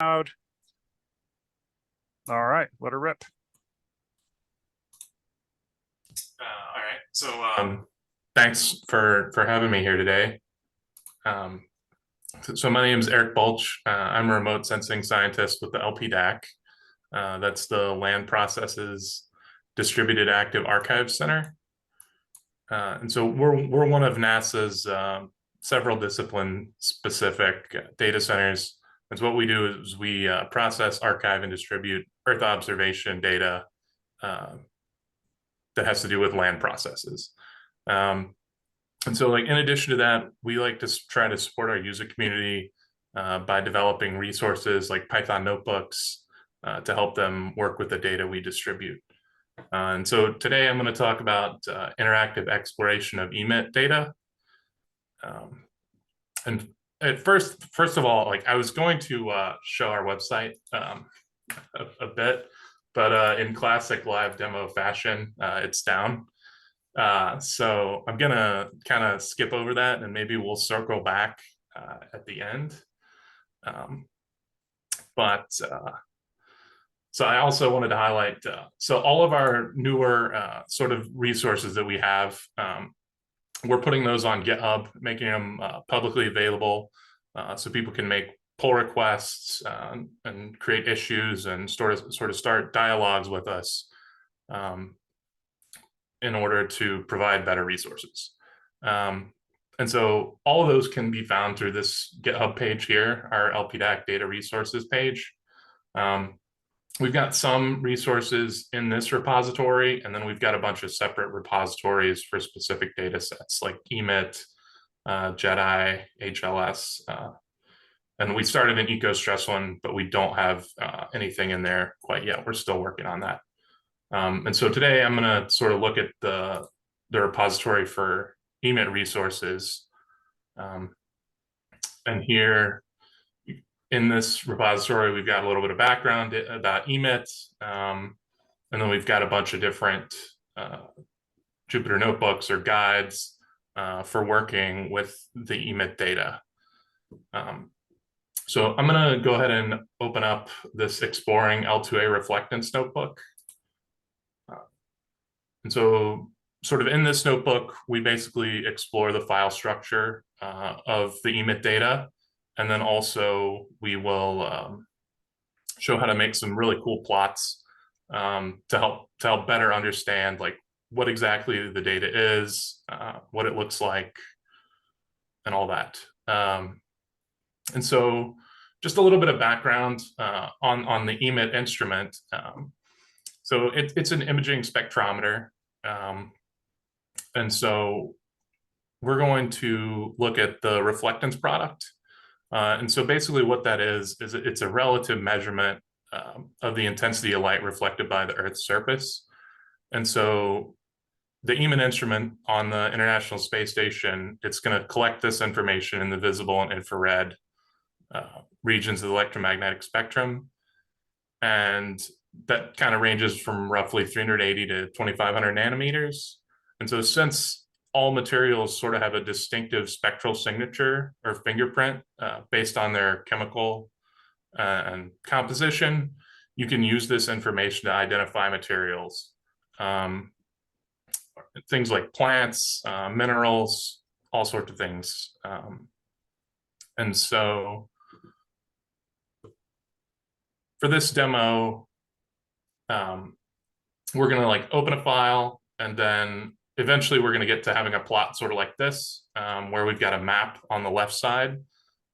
All right, let her rip. All right, so thanks for having me here today. So my name is Erik Bolch. I'm a remote sensing scientist with the LP DAAC. That's the Land Processes Distributed Active Archive Center. And so we're one of NASA's several discipline specific data centers. And so what we do is we process, archive, and distribute Earth observation data that has to do with land processes. And so like in addition to that, we like to try to support our user community by developing resources like Python notebooks to help them work with the data we distribute. And so today I'm going to talk about interactive exploration of EMIT data. And at first of all, like I was going to show our website a bit, but in classic live demo fashion, it's down. So I'm gonna kind of skip over that and maybe we'll circle back at the end. So I also wanted to highlight, so all of our newer sort of resources that we have, we're putting those on GitHub, making them publicly available so people can make pull requests and create issues and sort of start dialogues with us in order to provide better resources. And so all of those can be found through this GitHub page here, our LP DAAC data resources page. We've got some resources in this repository, and then we've got a bunch of separate repositories for specific data sets like EMIT, JEDI, HLS. And we started an eco-stress one, but we don't have anything in there quite yet. We're still working on that. And so today I'm going to sort of look at the repository for EMIT resources. And here in this repository, we've got a little bit of background about EMIT. And then we've got a bunch of different Jupyter Notebooks or guides for working with the EMIT data. So I'm going to go ahead and open up this Exploring L2A Reflectance notebook. And so sort of in this notebook, we basically explore the file structure of the EMIT data. And then also we will show how to make some really cool plots to help better understand like what exactly the data is, what it looks like, and all that. And so just a little bit of background on the EMIT instrument. So it's an imaging spectrometer. And so we're going to look at the reflectance product. And so basically what that is it's a relative measurement of the intensity of light reflected by the Earth's surface. And so the EMIT instrument on the International Space Station, it's going to collect this information in the visible and infrared regions of the electromagnetic spectrum. And that kind of ranges from roughly 380 to 2,500 nanometers. And so since all materials sort of have a distinctive spectral signature or fingerprint based on their chemical and composition, you can use this information to identify materials. Things like plants, minerals, all sorts of things. And so for this demo, we're going to like open a file, and then eventually we're going to get to having a plot sort of like this, where we've got a map on the left side,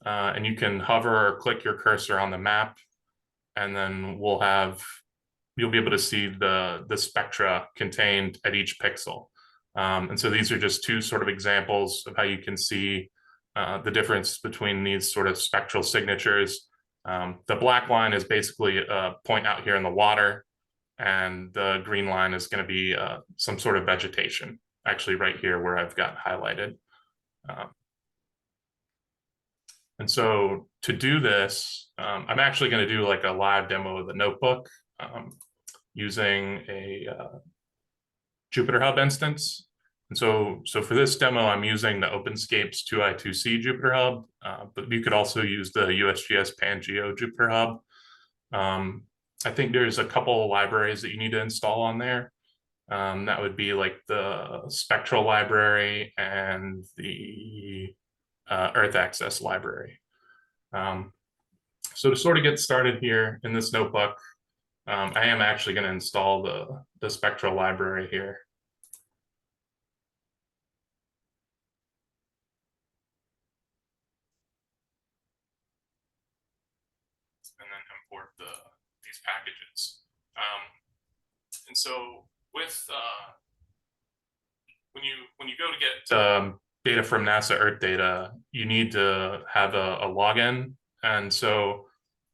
and you can hover or click your cursor on the map, and then you'll be able to see the spectra contained at each pixel. And so these are just two sort of examples of how you can see the difference between these sort of spectral signatures. The black line is basically a point out here in the water, and the green line is going to be some sort of vegetation, actually right here where I've got highlighted. And so to do this, I'm actually going to do like a live demo of the notebook using a Jupyter Hub instance. And so for this demo, I'm using the OpenScapes 2i2c Jupyter Hub, but you could also use the USGS Pangeo Jupyter Hub. I think there's a couple of libraries that you need to install on there. That would be like the Spectral library and the Earth Access library. So to sort of get started here in this notebook, I am actually going to install the Spectral library here. And then import these packages. And so with when you go to get data from NASA Earth Data, you need to have a login. And so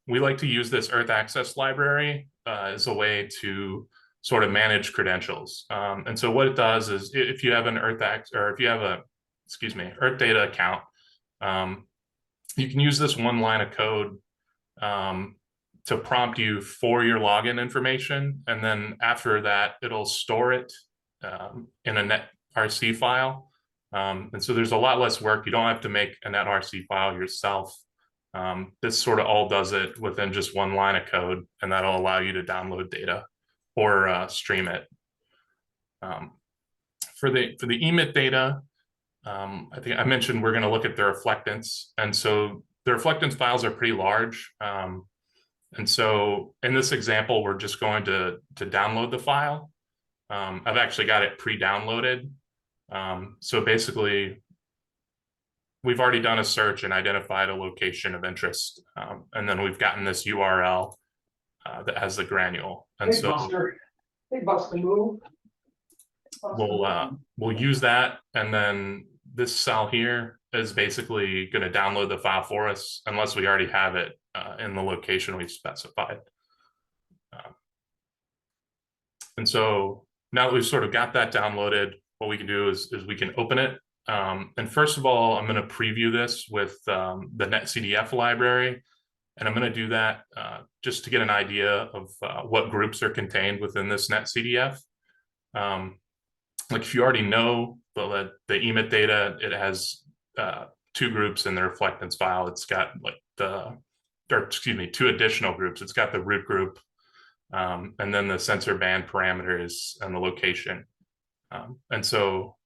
we like to use this Earth Access library as a way to sort of manage credentials. And so what it does is if you have an Earth Data account, you can use this one line of code to prompt you for your login information. And then after that, it'll store it in a netrc file. And so there's a lot less work. You don't have to make a netrc file yourself. This sort of all does it within just one line of code, and that'll allow you to download data or stream it. For the EMIT data, I think I mentioned we're going to look at the reflectance. And so the reflectance files are pretty large. And so in this example, we're just going to download the file. I've actually got it pre-downloaded. So basically, we've already done a search and identified a location of interest. And then we've gotten this URL that has the granule. And hey, Buster, move. We'll use that. And then this cell here is basically going to download the file for us unless we already have it in the location we've specified. And so now that we've sort of got that downloaded, what we can do is we can open it. And first of all, I'm going to preview this with the NetCDF library. And I'm going to do that just to get an idea of what groups are contained within this NetCDF. Like if you already know the EMIT data, it has two groups in the reflectance file. It's got like two additional groups. It's got the root group and then the sensor band parameters and the location. And so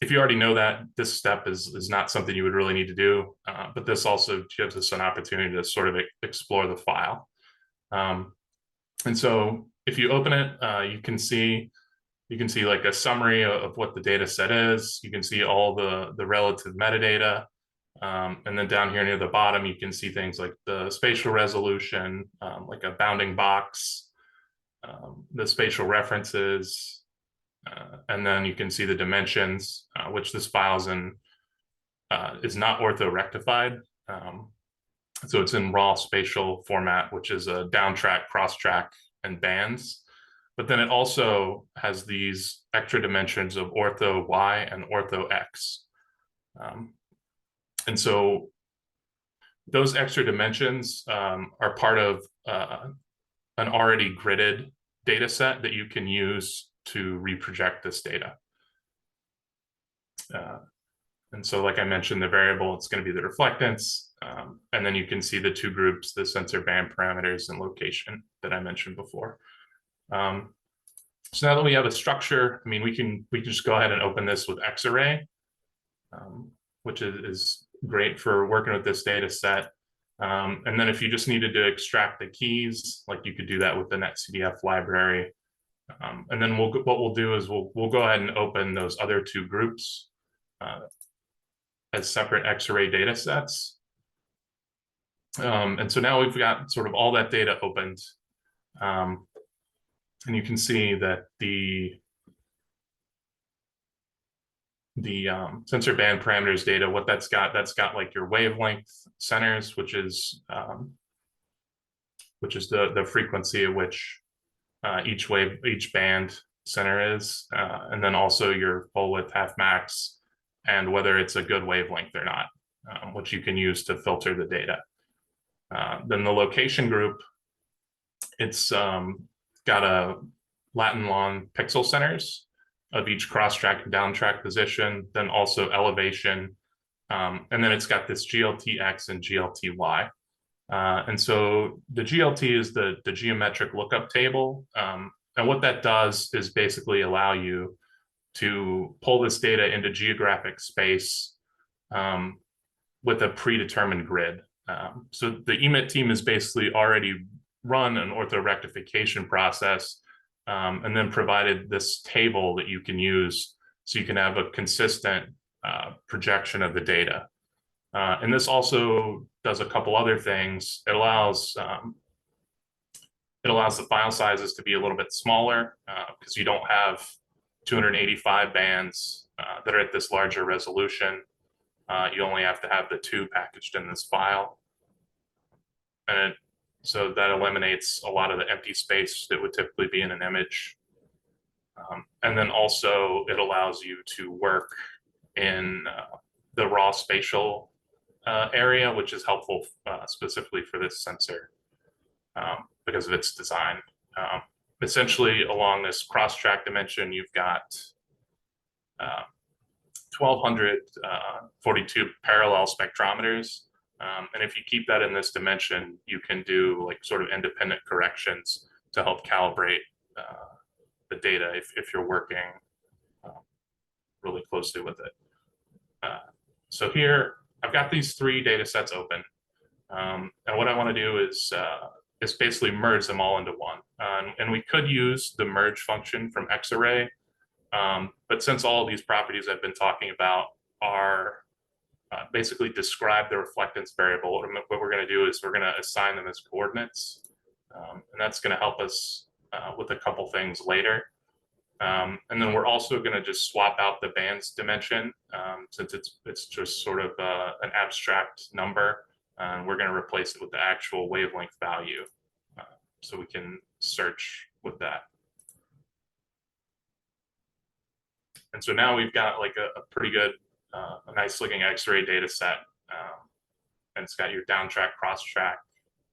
if you already know that, this step is not something you would really need to do, but this also gives us an opportunity to sort of explore the file. And so if you open it, you can see like a summary of what the data set is. You can see all the relative metadata. And then down here near the bottom, you can see things like the spatial resolution, like a bounding box, the spatial references, and then you can see the dimensions, which this file is not orthorectified. So it's in raw spatial format, which is a downtrack, cross-track, and bands. But then it also has these extra dimensions of ortho Y and ortho X. And so those extra dimensions are part of an already gridded data set that you can use to reproject this data. And so like I mentioned, the variable, it's going to be the reflectance. And then you can see the two groups, the sensor band parameters and location that I mentioned before. So now that we have a structure, I mean, we can just go ahead and open this with xarray, which is great for working with this data set. And then if you just needed to extract the keys, like you could do that with the NetCDF library. And then what we'll do is we'll go ahead and open those other two groups as separate xarray data sets. And so now we've got sort of all that data opened. And you can see that the sensor band parameters data, what that's got like your wavelength centers, which is the frequency at which each band center is, and then also your full width half max, and whether it's a good wavelength or not, which you can use to filter the data. Then the location group, it's got a Latin long pixel centers, of each cross-track and down-track position, then also elevation, and then it's got this GLTX and GLTY. And so the GLT is the geometric lookup table. And what that does is basically allow you to pull this data into geographic space with a predetermined grid. So the EMIT team has basically already run an orthorectification process and then provided this table that you can use so you can have a consistent projection of the data. And this also does a couple other things. It allows the file sizes to be a little bit smaller because you don't have 285 bands that are at this larger resolution. You only have to have the 2 packaged in this file. And so that eliminates a lot of the empty space that would typically be in an image. And then also it allows you to work in the raw spatial area, which is helpful specifically for this sensor because of its design. Essentially, along this cross-track dimension, you've got 1,242 parallel spectrometers. And if you keep that in this dimension, you can do like sort of independent corrections to help calibrate the data if you're working really closely with it. So here, I've got these 3 data sets open. And what I want to do is basically merge them all into one. And we could use the merge function from xarray. But since all of these properties I've been talking about are basically describe the reflectance variable, what we're going to do is we're going to assign them as coordinates. And that's going to help us with a couple things later. And then we're also going to just swap out the bands dimension since it's just sort of an abstract number. And we're going to replace it with the actual wavelength value so we can search with that. And so now we've got like a pretty good, a nice looking X-ray data set. And it's got your down track, cross track,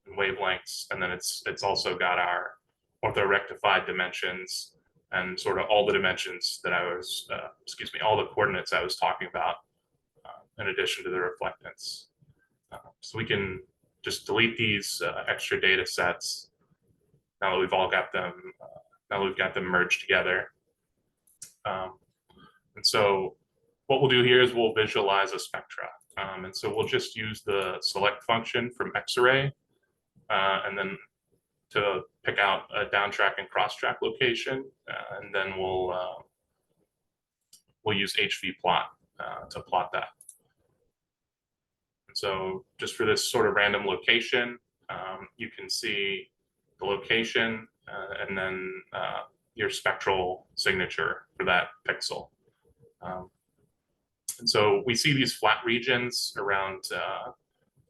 and wavelengths. And then it's also got our orthorectified dimensions and sort of all the dimensions that I was, all the coordinates I was talking about in addition to the reflectance. So we can just delete these extra data sets now that we've all got them, now that we've got them merged together. And so what we'll do here is we'll visualize a spectra. And so we'll just use the select function from xarray and then to pick out a down track and cross track location. And then we'll use hvplot to plot that. So just for this sort of random location, you can see the location and then your spectral signature for that pixel. And so we see these flat regions around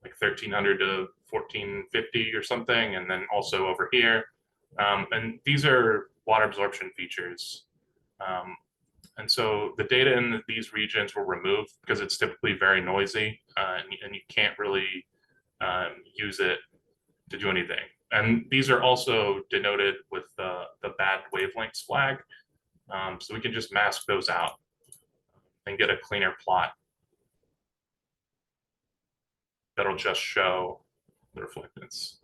like 1300 to 1450 or something, and then also over here. And these are water absorption features. And so the data in these regions will remove because it's typically very noisy and you can't really use it to do anything. And these are also denoted with the bad wavelengths flag. So we can just mask those out and get a cleaner plot that'll just show the reflectance.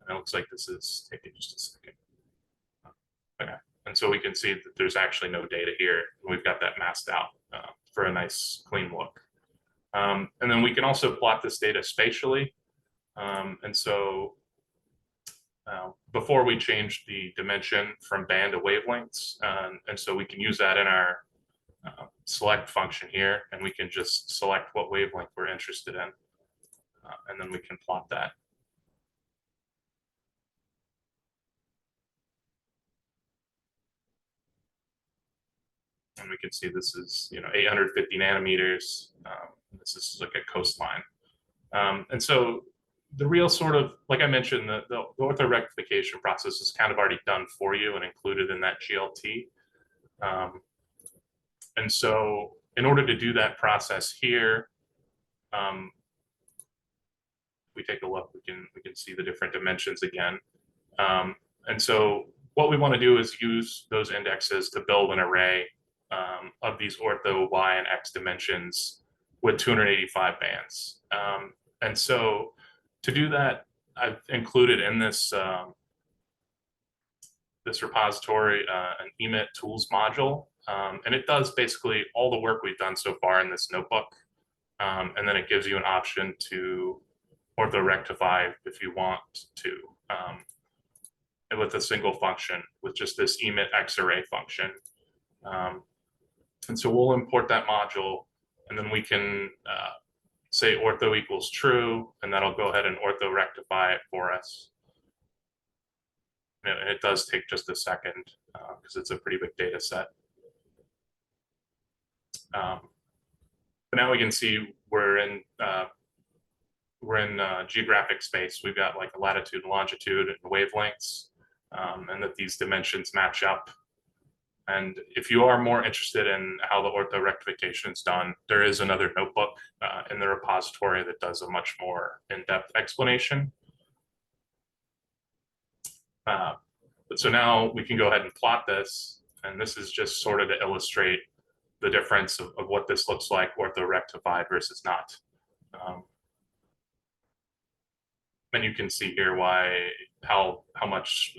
And it looks like this is taking just a second. Okay. And so we can see that there's actually no data here. We've got that masked out for a nice clean look. And then we can also plot this data spatially. And so before we changed the dimension from band to wavelengths. And so we can use that in our select function here, and we can just select what wavelength we're interested in. And then we can plot that. And we can see this is, 850 nanometers. This is like a coastline. And so the real sort of, like I mentioned, the orthorectification process is kind of already done for you and included in that GLT. And so in order to do that process here, if we take a look, we can see the different dimensions again. And so what we want to do is use those indexes to build an array of these ortho, y, and x dimensions with 285 bands. And so to do that, I've included in this this repository an EMIT tools module, and it does basically all the work we've done so far in this notebook, and then it gives you an option to orthorectify if you want to, and with a single function, with just this EMIT xarray function. And so we'll import that module, and then we can say ortho equals true, and that'll go ahead and orthorectify it for us. And it does take just a second because it's a pretty big data set. But now we can see we're in geographic space. We've got like a latitude, longitude, and wavelengths, and that these dimensions match up. And if you are more interested in how the orthorectification is done, there is another notebook in the repository that does a much more in-depth explanation. So now we can go ahead and plot this, and this is just sort of to illustrate the difference of what this looks like orthorectified versus not. And you can see here how much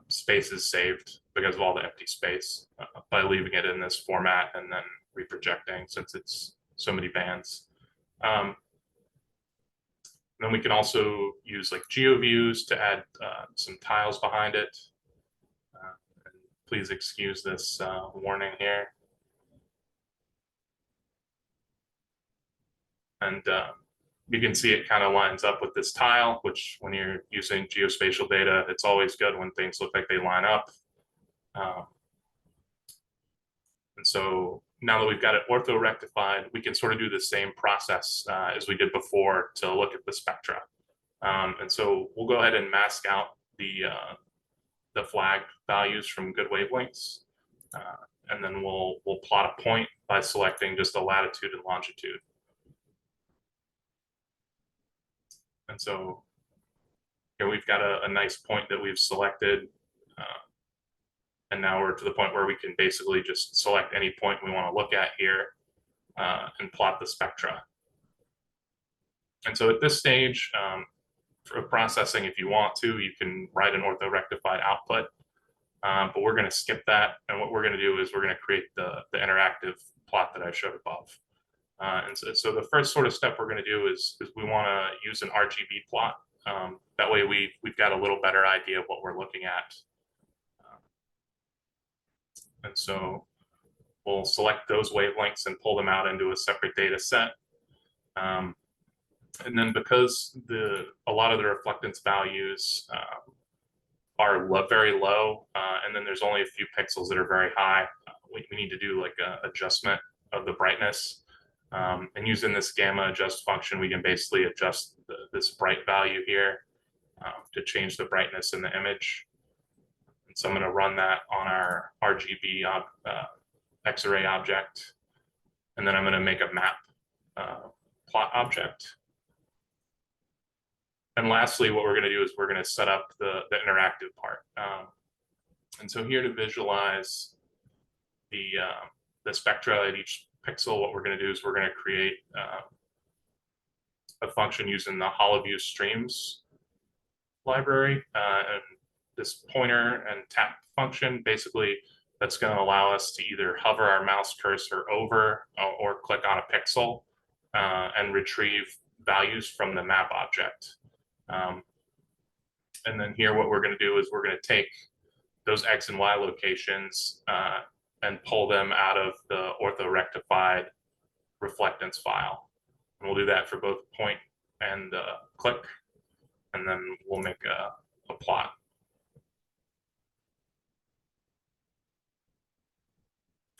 space is saved because of all the empty space by leaving it in this format and then reprojecting, since it's so many bands. Then we can also use like GeoViews to add some tiles behind it. And please excuse this warning here. And you can see it kind of lines up with this tile, which when you're using geospatial data, it's always good when things look like they line up. And so now that we've got it orthorectified, we can sort of do the same process as we did before to look at the spectra. And so we'll go ahead and mask out the flag values from good wavelengths. And then we'll plot a point by selecting just a latitude and longitude. And so here we've got a nice point that we've selected. And now we're to the point where we can basically just select any point we want to look at here and plot the spectra. And so at this stage, for processing, if you want to, you can write an orthorectified output, but we're going to skip that. And what we're going to do is we're going to create the interactive plot that I showed above. And so the first sort of step we're going to do is we want to use an RGB plot. That way we've got a little better idea of what we're looking at. And so we'll select those wavelengths and pull them out into a separate data set. And then because a lot of the reflectance values are very low, and then there's only a few pixels that are very high, we need to do like an adjustment of the brightness. And using this gamma adjust function, we can basically adjust this bright value here to change the brightness in the image. And so I'm going to run that on our RGB xarray object. And then I'm going to make a map plot object. And lastly, what we're going to do is we're going to set up the interactive part. And so here to visualize the spectra at each pixel, what we're going to do is we're going to create a function using the HoloViz streams library, and this pointer and tap function, basically that's going to allow us to either hover our mouse cursor over or click on a pixel and retrieve values from the map object. And then here what we're going to do is we're going to take those X and Y locations and pull them out of the orthorectified reflectance file. And we'll do that for both point and click, and then we'll make a plot.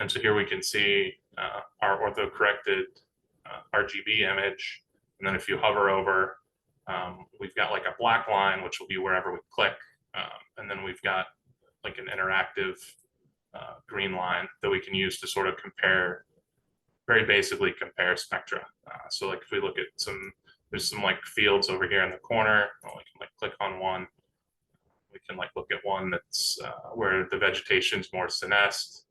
And so here we can see our ortho-corrected RGB image. And then if you hover over, we've got like a black line, which will be wherever we click. And then we've got like an interactive green line that we can use to sort of compare, very basically compare spectra. So like if we look at some there's some like fields over here in the corner. We can like click on one. We can like look at one that's where the vegetation is more senesced.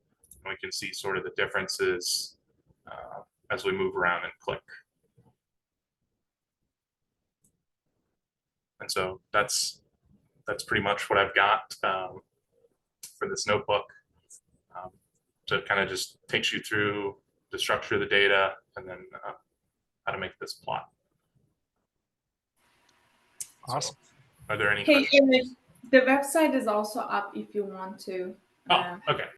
And we can see sort of the differences as we move around and click. And so that's pretty much what I've got for this notebook. So it kind of just takes you through the structure of the data and then how to make this plot. Awesome. So, are there any Hey, questions? Erik, the website is also up if you want to. Oh, okay.